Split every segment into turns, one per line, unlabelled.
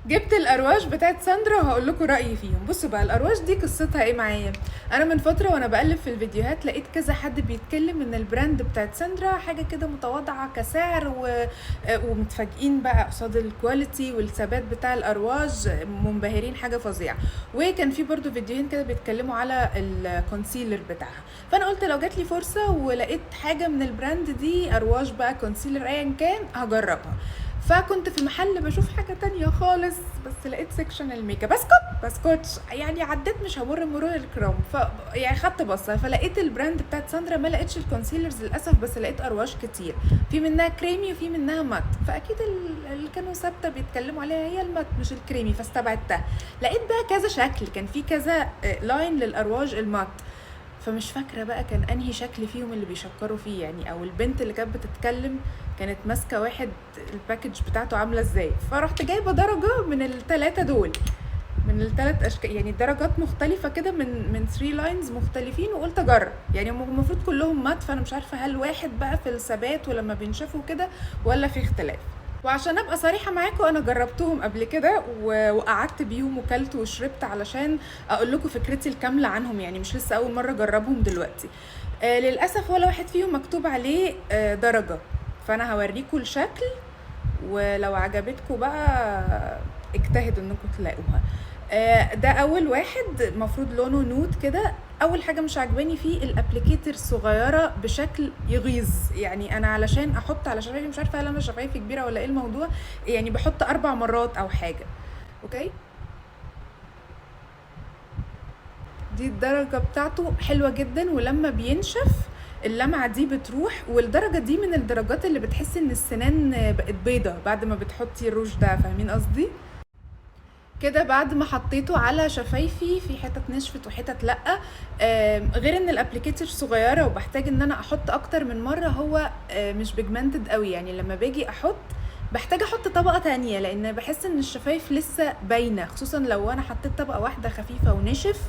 جبت الارواش بتاعت ساندرا وهقول لكم رايي فيهم. بصوا بقى، الارواش دي قصتها ايه معايا. انا من فتره وانا بقلب في الفيديوهات لقيت كذا حد بيتكلم ان البراند بتاعت ساندرا حاجه كده متواضعه كسعر ومتفاجئين بقى قصاد الكواليتي والثبات بتاع الارواش، منبهرين حاجه فظيعه. وكان في برضو فيديوهين كده بيتكلموا على الكونسيلر بتاعها، فانا قلت لو جات لي فرصه ولقيت حاجه من البراند دي، ارواش بقى كونسيلر ايا كان، هجربها. فكنت في محل بشوف حاجه تانية خالص، بس لقيت سيكشن الميك اب. بسكوتش يعني، عديت مش همر مرور الكرام، يعني خدت بصه فلقيت البراند بتاعت ساندرا. ما لقيتش الكونسيلرز للاسف، بس لقيت ارواش كتير، في منها كريمي وفي منها مات. فاكيد اللي كانوا ثابته بيتكلموا عليها هي المات مش الكريمي، فاستبعدتها. لقيت بقى كذا شكل، كان في كذا لاين للارواج المات، فمش فاكره بقى كان انهي شكل فيهم اللي بيشكروا فيه يعني، او البنت اللي كانت بتتكلم كانت ماسكه واحد الباكج بتاعته عامله ازاي. فرحت جايبه درجه من الثلاثه دول، من الثلاث اشكال يعني، درجات مختلفه كده، من 3 لاينز مختلفين، وقلت اجرب. يعني المفروض كلهم مات، فانا مش عارفه هل واحد بقى في الثبات ولما بينشفوا كده ولا في اختلاف. وعشان ابقى صريحه معاكم، انا جربتهم قبل كده وقعدت بيهم وكلت وشربت علشان اقول لكم فكرتي الكامله عنهم، يعني مش لسه اول مره اجربهم دلوقتي. للاسف ولا واحد فيهم مكتوب عليه درجه، فانا هوريكم الشكل، ولو عجبتكم بقى اجتهدوا انكم تلاقوها. ده اول واحد، مفروض لونه نود كده. اول حاجه مش عجباني فيه الابليكيتر صغيره بشكل يغيظ، يعني انا علشان احط على شفايفي، مش عارفه هل انا شفايفي كبيره ولا ايه الموضوع، يعني بحط 4 مرات او حاجه. اوكي، دي الدرجه بتاعته حلوه جدا، ولما بينشف اللمعه دي بتروح. والدرجه دي من الدرجات اللي بتحس ان السنان بقت بيضه بعد ما بتحطي الروج ده، فاهمين قصدي؟ كده بعد ما حطيته على شفايفي، في حتت نشفت وحتت لا. غير ان الابليكيتر صغيره وبحتاج ان انا احط اكتر من مره، هو مش بيجمنتد قوي، يعني لما باجي احط بحتاج احط طبقه تانية، لان بحس ان الشفايف لسه باينه، خصوصا لو انا حطيت طبقه واحده خفيفه ونشف.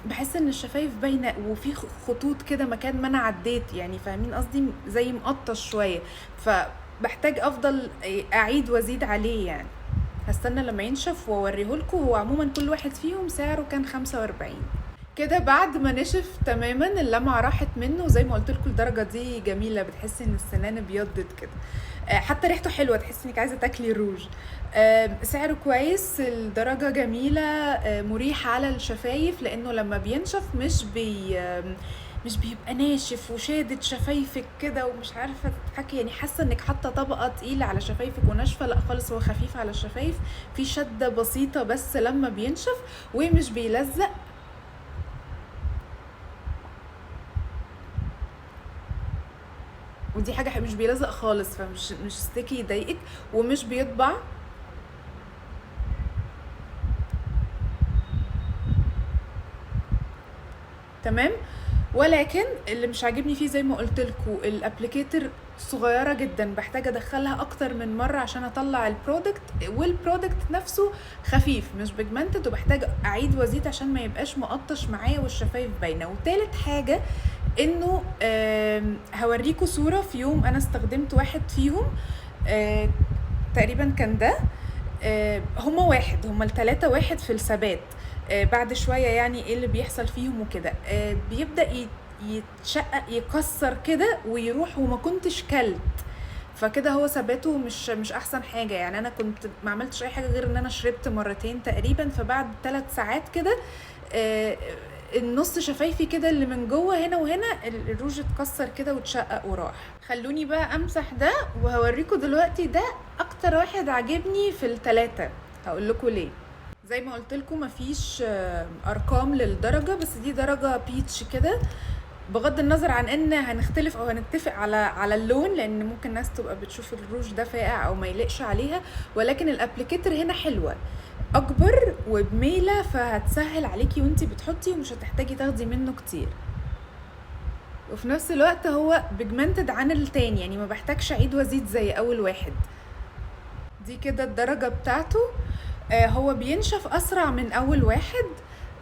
بحس ان الشفايف باينه وفي خطوط كده مكان ما انا عديت، يعني فاهمين قصدي، زي مقطش شويه، فبحتاج افضل اعيد وازيد عليه يعني. هستنى لما ينشف واوريهولكوا. هو عموما كل واحد فيهم سعره كان 45. كده بعد ما نشف تماما، اللمعه راحت منه، وزي ما قلت لكم الدرجه دي جميله، بتحسي ان السنان ابيضت كده. حتى ريحته حلوه، تحسي انك عايزه تاكلي الروج. سعره كويس، الدرجه جميله، مريحه على الشفايف، لانه لما بينشف مش بيبقى ناشف وشادد شفايفك كده ومش عارفه تضحكي، يعني حاسه انك حاطه طبقه تقيله على شفايفك وناشفه. لا خالص، هو خفيف على الشفايف، في شده بسيطه بس لما بينشف، ومش بيلزق. ودي حاجه مش بيلزق خالص، فمش ستيكي يضايقك، ومش بيطبع. تمام. ولكن اللي مش عاجبني فيه زي ما قلت لكم الابليكيتر صغيره جدا، بحتاج ادخلها اكتر من مره عشان اطلع البرودكت، والبرودكت نفسه خفيف مش بيجمنتد، وبحتاج اعيد وازيد عشان ما يبقاش مقطش معايا والشفايف باينه. وتالت حاجه انه هوريكم صوره في يوم انا استخدمت واحد فيهم، تقريبا كان ده. هما واحد، هما التلاتة واحد في الثبات. بعد شوية يعني ايه اللي بيحصل فيهم وكده، بيبدأ يتشقق يكسر كده ويروح، وما كنتش كلت، فكده هو ثباته مش احسن حاجة. يعني انا كنت ما عملتش اي حاجة غير ان انا شربت مرتين تقريبا، فبعد 3 ساعات كده النص شفايفي كده اللي من جوه هنا وهنا الروج اتكسر كده واتشقق وراح. خلوني بقى امسح ده وهوريكم دلوقتي ده اكتر واحد عجبني في التلاتة. هقول لكم ليه. زي ما قلت لكم مفيش ارقام للدرجة، بس دي درجة بيتش كده، بغض النظر عن ان هنختلف او هنتفق على اللون، لان ممكن ناس تبقى بتشوف الروج ده فاقع او ما يليقش عليها، ولكن الابليكيتر هنا حلوة، اكبر وبميلة، فهتسهل عليكي وانتي بتحطي، ومش هتحتاجي تاخدي منه كتير. وفي نفس الوقت هو بيجمنتد عن التاني، يعني ما بحتاجش اعيد وازيد زي اول واحد. دي كده الدرجة بتاعته. هو بينشف اسرع من اول واحد،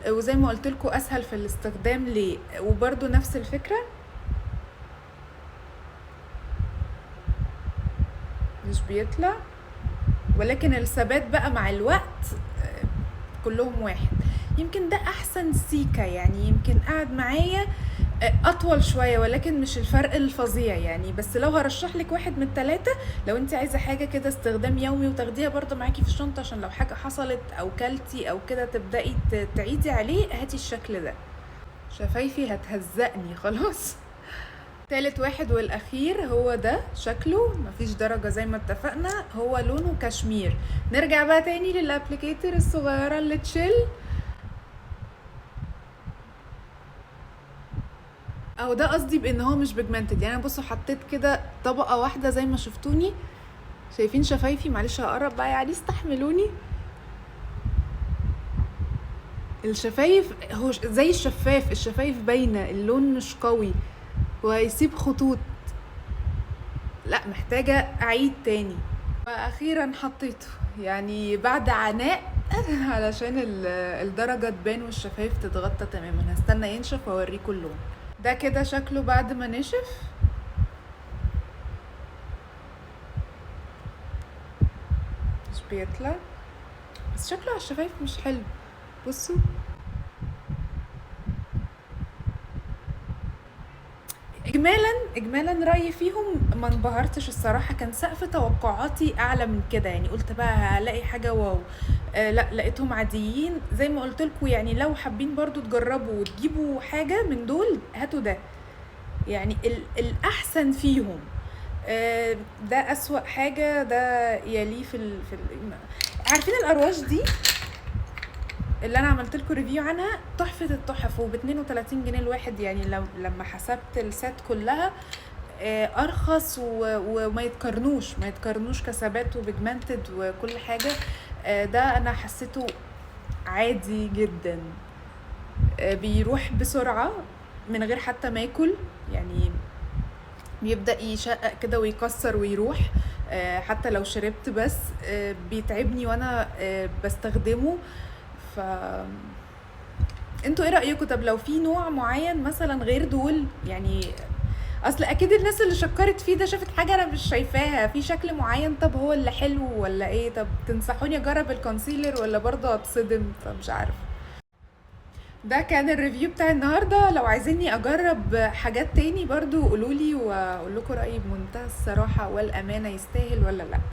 وزي ما قلت لكم اسهل في الاستخدام ليه، وبرده نفس الفكرة، مش بيطلع ولكن الثبات بقى مع الوقت كلهم واحد. يمكن ده احسن سيكا، يعني يمكن قاعد معايا اطول شويه، ولكن مش الفرق الفظيع يعني. بس لو هرشح لك واحد من الثلاثه، لو انت عايزه حاجه كده استخدام يومي وتاخديها برضه معاكي في الشنطه عشان لو حاجه حصلت او كلتي او كده تبداي تعيدي عليه، هاتي الشكل ده. شفايفي هتهزقني خلاص. تالت واحد والاخير هو ده، شكله مفيش درجه زي ما اتفقنا، هو لونه كشمير. نرجع بقى تاني للابليكيتر الصغيره اللي تشيل او ده، قصدي بان هو مش بيجمنتد. يعني بصوا حطيت كده طبقه واحده زي ما شفتوني، شايفين شفايفي؟ معلش هقرب بقى يعني استحملوني. الشفايف هو زي الشفاف، الشفايف باينه، اللون مش قوي وهيسيب خطوط، لا محتاجه اعيد تاني. واخيرا حطيته يعني بعد عناء علشان الدرجه تبان والشفايف تتغطى تماما. هستنى ينشف واوريكم اللون. ده كده شكله بعد ما نشف. مش بيطلع، بس شكله على الشفايف مش حلو. بصوا اجمالا رايي فيهم ما انبهرتش الصراحه، كان سقف توقعاتي اعلى من كده. يعني قلت بقى هلاقي حاجه واو، لا لقيتهم عاديين زي ما قلت لكم. يعني لو حابين برضو تجربوا وتجيبوا حاجه من دول، هاتوا ده يعني الاحسن فيهم. ده اسوأ حاجه، ده يليه عارفين الارواش دي اللي انا عملت لكم ريفيو عنها، تحفه التحف، وب 32 جنيه الواحد. يعني لما حسبت السات كلها ارخص وما يتقارنوش كثبات وبيجمنتد وكل حاجه. ده انا حسيته عادي جدا، بيروح بسرعه من غير حتى ما ياكل، يعني بيبدأ يشقق كده ويكسر ويروح. حتى لو شربت بس بيتعبني وانا بستخدمه. ف انتوا ايه رأيكم؟ طب لو في نوع معين مثلا غير دول، يعني اصل اكيد الناس اللي شكرت فيه ده شافت حاجة انا مش شايفاها في شكل معين. طب هو اللي حلو ولا ايه؟ طب تنصحوني اجرب الكونسيلر ولا برضه اتصدم؟ فمش عارفه. ده كان الريفيو بتاع النهارده. لو عايزيني اجرب حاجات تاني برضو قولولي واقول لكم رأيي بمنتهى الصراحة والامانة، يستاهل ولا لا.